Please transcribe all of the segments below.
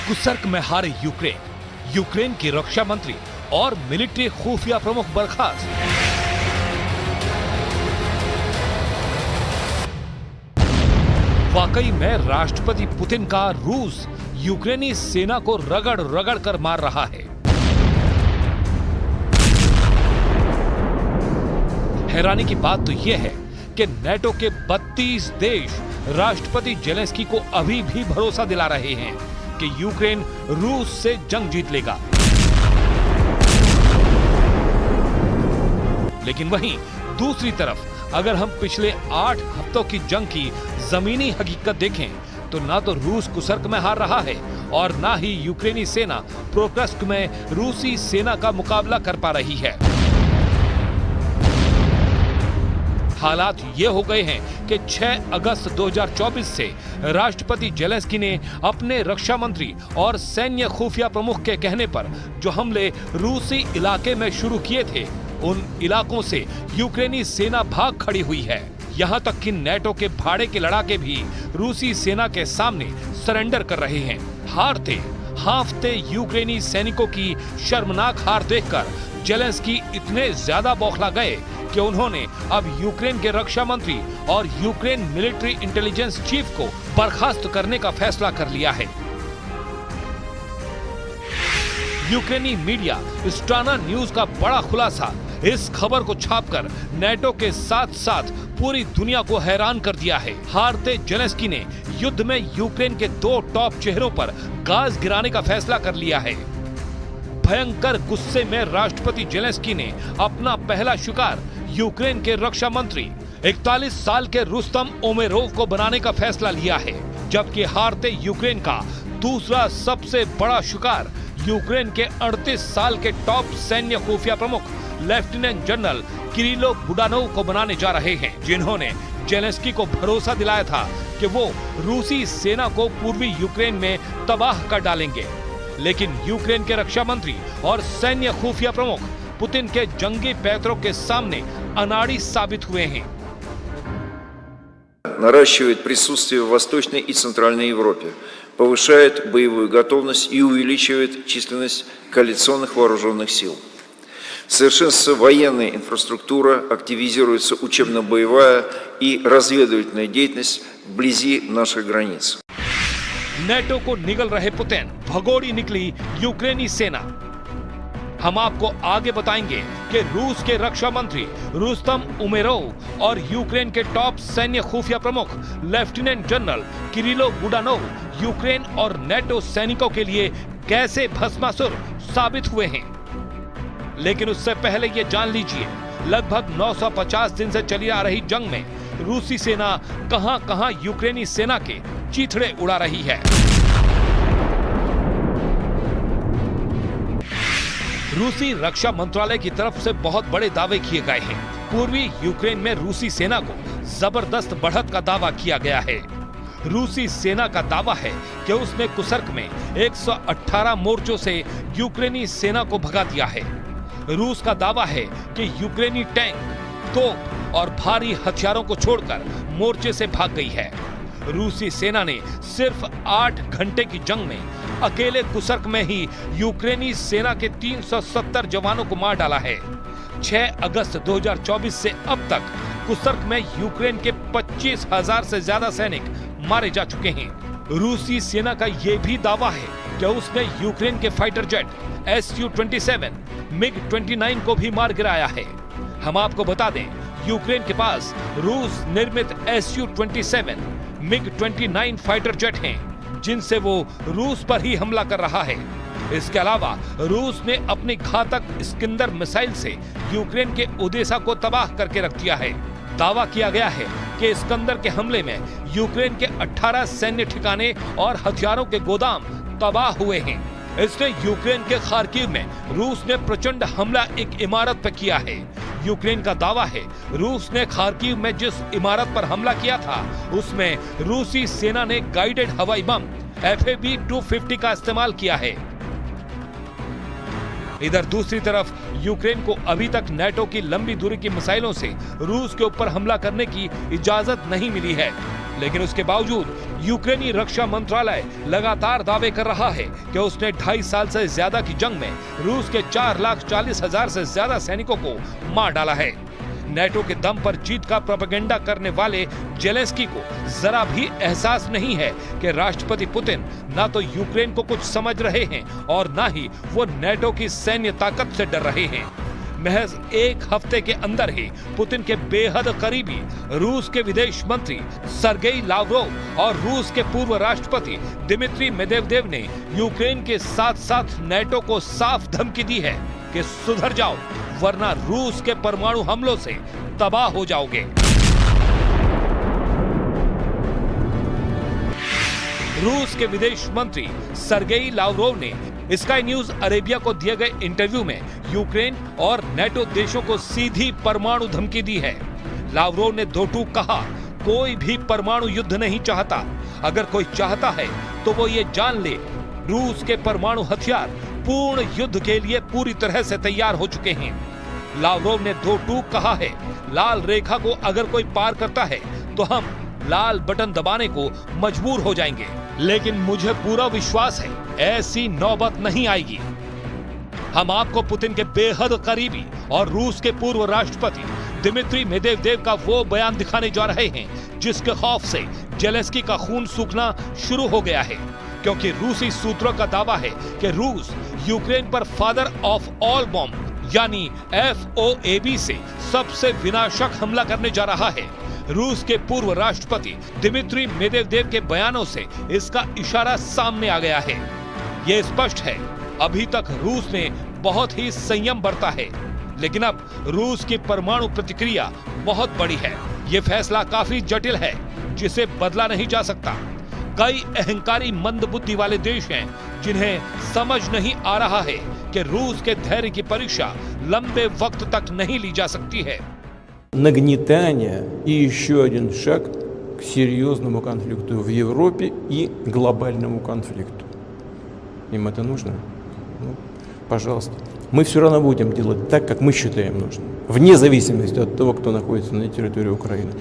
कुसर्क में हारे यूक्रेन की रक्षा मंत्री और मिलिट्री खुफिया प्रमुख बर्खास्त। वाकई में राष्ट्रपति पुतिन का रूस यूक्रेनी सेना को रगड़ रगड़ कर मार रहा है। हैरानी की बात तो यह है कि नेटो के 32 देश राष्ट्रपति जेलेंस्की को अभी भी भरोसा दिला रहे हैं कि यूक्रेन रूस से जंग जीत लेगा। लेकिन वहीं दूसरी तरफ अगर हम पिछले 8 हफ्तों की जंग की जमीनी हकीकत देखें तो ना तो रूस कुसर्क में हार रहा है और ना ही यूक्रेनी सेना पोक्रस्क में रूसी सेना का मुकाबला कर पा रही है। हालात ये हो गए हैं कि 6 अगस्त 2024 से राष्ट्रपति जेलेंस्की ने अपने रक्षा मंत्री और सैन्य खुफिया प्रमुख के कहने पर जो हमले रूसी इलाके में शुरू किए थे, उन इलाकों से यूक्रेनी सेना भाग खड़ी हुई है। यहाँ तक कि नेटो के भाड़े के लड़ाके भी रूसी सेना के सामने सरेंडर कर रहे हैं। हारते यूक्रेनी सैनिकों की शर्मनाक हार देखकर जेलेंस्की इतने ज्यादा बौखला गए कि उन्होंने अब यूक्रेन के रक्षा मंत्री और यूक्रेन मिलिट्री इंटेलिजेंस चीफ को बर्खास्त करने का फैसला कर लिया है। यूक्रेनी मीडिया स्ट्राना न्यूज का बड़ा खुलासा इस खबर को छापकर नेटो के साथ साथ पूरी दुनिया को हैरान कर दिया है। हारते जेलेंस्की ने युद्ध में यूक्रेन के 2 टॉप चेहरों पर गाज गिराने का फैसला कर लिया है। भयंकर गुस्से में राष्ट्रपति जेलेंस्की ने अपना पहला शिकार यूक्रेन के रक्षा मंत्री 41 साल के रुस्तम उमेरोव को बनाने का फैसला लिया है, जबकि हारते यूक्रेन का दूसरा सबसे बड़ा शिकार यूक्रेन के 38 साल के टॉप सैन्य खुफिया प्रमुख लेफ्टिनेंट जनरल किरिलो बुडानोव को बनाने जा रहे हैं, जिन्होंने जेलेंस्की को भरोसा दिलाया था कि वो रूसी सेना को पूर्वी यूक्रेन में तबाह कर डालेंगे। लेकिन यूक्रेन के रक्षा मंत्री और सैन्य खुफिया प्रमुख पुतिन के जंगी पैतरों के सामने अनाड़ी साबित हुए हैं। Наращивает присутствие в Восточной и Центральной Европе, повышает боевую готовность и увеличивает численность коалиционных вооруженных сил. Совершенствуется военная инфраструктура, активизируется учебно-боевая и разведывательная деятельность вблизи наших границ. नेटो को निगल रहे पुतिन, भगोड़ी निकली यूक्रेनी सेना। हम आपको आगे बताएंगे कि रूस के रक्षा मंत्री रुस्तम उमेरोव और यूक्रेन के टॉप सैन्य खुफिया प्रमुख lieutenant general Kyrylo Budanov Ukraine और नेटो सैनिकों के लिए कैसे भस्मासुर साबित हुए हैं। लेकिन उससे पहले ये जान लीजिए, लगभग 950 दिन से चली आ रही जंग में रूसी सेना कहां-कहां यूक्रेनी सेना के चीथड़े उड़ा रही है। रूसी रक्षा मंत्रालय की तरफ से बहुत बड़े दावे किए गए हैं। पूर्वी यूक्रेन में रूसी सेना को जबरदस्त बढ़त का दावा किया गया है। रूसी सेना का दावा है कि उसने कुसर्क में 118 मोर्चों से यूक्रेनी सेना को भगा दिया है। रूस का दावा है कि यूक्रेनी टैंक, तोप और भारी हथियारों को छोड़कर मोर्चे से भाग गई है। रूसी सेना ने सिर्फ 8 घंटे की जंग में अकेले कुसर्क में ही यूक्रेनी सेना के 370 जवानों को मार डाला है। 6 अगस्त 2024 से अब तक कुसर्क में यूक्रेन के 25,000 से ज्यादा सैनिक मारे जा चुके हैं। रूसी सेना का यह भी दावा है कि उसने यूक्रेन के फाइटर जेट Su-27, MiG-29 को भी मार गिराया है। हम आपको बता दें, यूक्रेन के पास रूस निर्मित Su-27, MiG-29 फाइटर जेट हैं, जिनसे वो रूस पर ही हमला कर रहा है। इसके अलावा रूस ने अपनी घातक स्किंदर मिसाइल से यूक्रेन के ओदेसा को तबाह करके रख दिया है। दावा किया गया है कि स्कंदर के हमले में यूक्रेन के 18 सैन्य ठिकाने और हथियारों के गोदाम तबाह हुए हैं। इसने यूक्रेन के खार्किव में रूस ने प्रचंड हमला एक इमारत पर किया है। यूक्रेन का दावा है रूस ने खार्किव में जिस इमारत पर हमला किया था उसमें रूसी सेना ने गाइडेड हवाई बम FAB-250 का इस्तेमाल किया है। इधर दूसरी तरफ यूक्रेन को अभी तक नेटो की लंबी दूरी की मिसाइलों से रूस के ऊपर हमला करने की इजाजत नहीं मिली है, लेकिन उसके बावजूद यूक्रेनी रक्षा मंत्रालय लगातार दावे कर रहा है कि उसने 2.5 साल से ज्यादा की जंग में रूस के 4,40,000 से ज्यादा सैनिकों को मार डाला है। नेटो के दम पर जीत का प्रोपेगेंडा करने वाले जेलेंस्की को जरा भी एहसास नहीं है कि राष्ट्रपति पुतिन ना तो यूक्रेन को कुछ समझ रहे हैं और ना ही वो नेटो की सैन्य ताकत से डर रहे हैं। महज एक हफ्ते के अंदर ही पुतिन के बेहद करीबी रूस के विदेश मंत्री सर्गेई लावरोव और रूस के पूर्व राष्ट्रपति दिमित्री मेदवेदेव ने यूक्रेन के साथ साथ नेटो को साफ धमकी दी है कि सुधर जाओ, वरना रूस के परमाणु हमलों से तबाह हो जाओगे। रूस के विदेश मंत्री सर्गेई लावरोव ने स्काई न्यूज अरेबिया को दिए गए इंटरव्यू में यूक्रेन और नेटो देशों को सीधी परमाणु धमकी दी है। लावरोव ने दो टूक कहा, कोई भी परमाणु युद्ध नहीं चाहता, अगर कोई चाहता है तो वो ये जान ले रूस के परमाणु हथियार पूर्ण युद्ध के लिए पूरी तरह से तैयार हो चुके हैं। लावरोव ने दो टूक कहा है, लाल रेखा को अगर कोई पार करता है तो हम लाल बटन दबाने को मजबूर हो जाएंगे, लेकिन मुझे पूरा विश्वास है ऐसी नौबत नहीं आएगी। हम आपको पुतिन के बेहद करीबी और रूस के पूर्व राष्ट्रपति दिमित्री मेदवेदेव का वो बयान दिखाने जा रहे हैं जिसके खौफ से जेलेंस्की का खून सूखना शुरू हो गया है, क्योंकि रूसी सूत्रों का दावा है कि रूस यूक्रेन पर फादर ऑफ ऑल बॉम्ब यानी FOAB से सबसे विनाशक हमला करने जा रहा है। रूस के पूर्व राष्ट्रपति दिमित्री मेदवेदेव के बयानों से इसका इशारा सामने आ गया है। ये स्पष्ट है, अभी तक रूस ने बहुत ही संयम बरता है, लेकिन अब रूस की परमाणु प्रतिक्रिया बहुत बड़ी है। ये फैसला काफी जटिल है, जिसे बदला नहीं जा सकता। कई अहंकारी मंदबुद्धि वाले देश हैं जिन्हें समझ नहीं आ रहा है कि रूस के धैर्य की परीक्षा लंबे वक्त तक नहीं ली जा सकती है। Нагнетание и еще один шаг к серьезному конфликту в Европе и глобальному конфликту. Им это нужно? Ну, пожалуйста. Мы все равно будем делать так, как мы считаем нужным, вне зависимости от того, кто находится на территории Украины.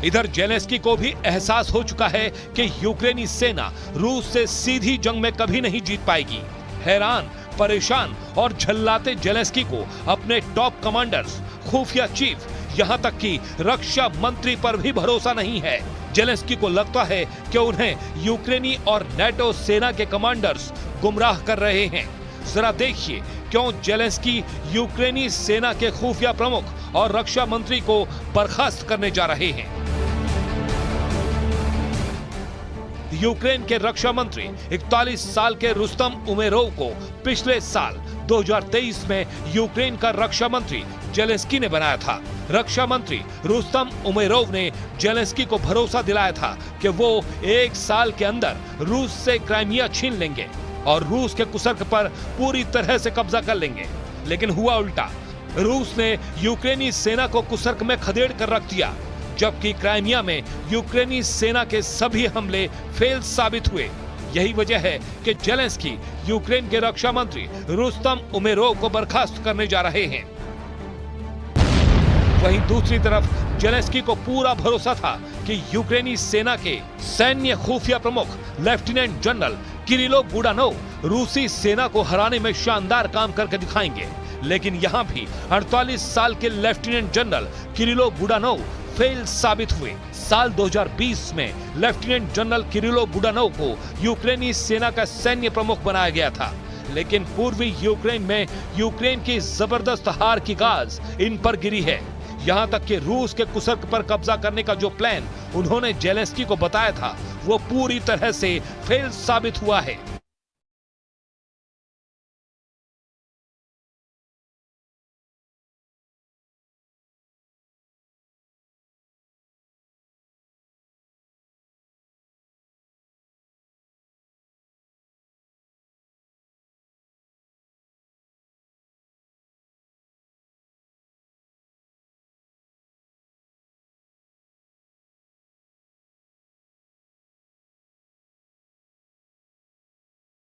इधर जेलेंस्की को भी एहसास हो चुका है कि यूक्रेनी सेना रूस से सीधी जंग में कभी नहीं जीत पाएगी। हैरान, परेशान और झल्लाते जेलेंस्की को अपने टॉप कमांडर्स, खुफिया चीफ, यहाँ तक कि रक्षा मंत्री पर भी भरोसा नहीं है। जेलेंस्की को लगता है कि उन्हें यूक्रेनी और नेटो सेना के कमांडर्स गुमराह कर रहे हैं। जरा देखिए क्यों जेलेंस्की यूक्रेनी सेना के खुफिया प्रमुख और रक्षा मंत्री को बर्खास्त करने जा रहे हैं। यूक्रेन के रक्षा मंत्री 41 साल के रुस्तम उमेरोव को पिछले साल 2023 में यूक्रेन का रक्षा मंत्री जेलेंस्की ने बनाया था। रक्षा मंत्री रुस्तम उमेरोव ने जेलेंस्की को भरोसा दिलाया था कि वो 1 साल के अंदर रूस से क्राइमिया छीन लेंगे और रूस के कुसर्क पर पूरी तरह से कब्जा कर लेंगे, लेकिन हुआ उल्टा। रूस ने यूक्रेनी सेना को कुसर्क में खदेड़ कर रख दिया, जबकि क्राइमिया में यूक्रेनी सेना के सभी हमले फेल साबित हुए। यही वजह है कि जेलेंस्की यूक्रेन के रक्षा मंत्री रुस्तम उमेरोव को बर्खास्त करने जा रहे हैं। वहीं दूसरी तरफ जेलेंस्की को पूरा भरोसा था कि यूक्रेनी सेना के सैन्य खुफिया प्रमुख लेफ्टिनेंट जनरल किरिलो बुडानोव रूसी सेना को हराने में शानदार काम करके दिखाएंगे, लेकिन यहाँ भी 48 साल के lieutenant general Kyrylo Budanov fail साबित हुए। साल 2020 में लेफ्टिनेंट जनरल किरिलो बुडानोव को यूक्रेनी सेना का सैन्य प्रमुख बनाया गया था, लेकिन पूर्वी यूक्रेन में यूक्रेन की जबरदस्त हार की गाज इन पर गिरी है। यहाँ तक कि रूस के कुसर्क पर कब्जा करने का जो प्लान उन्होंने जेलेंस्की को बताया था, वो पूरी तरह से फेल साबित हुआ है।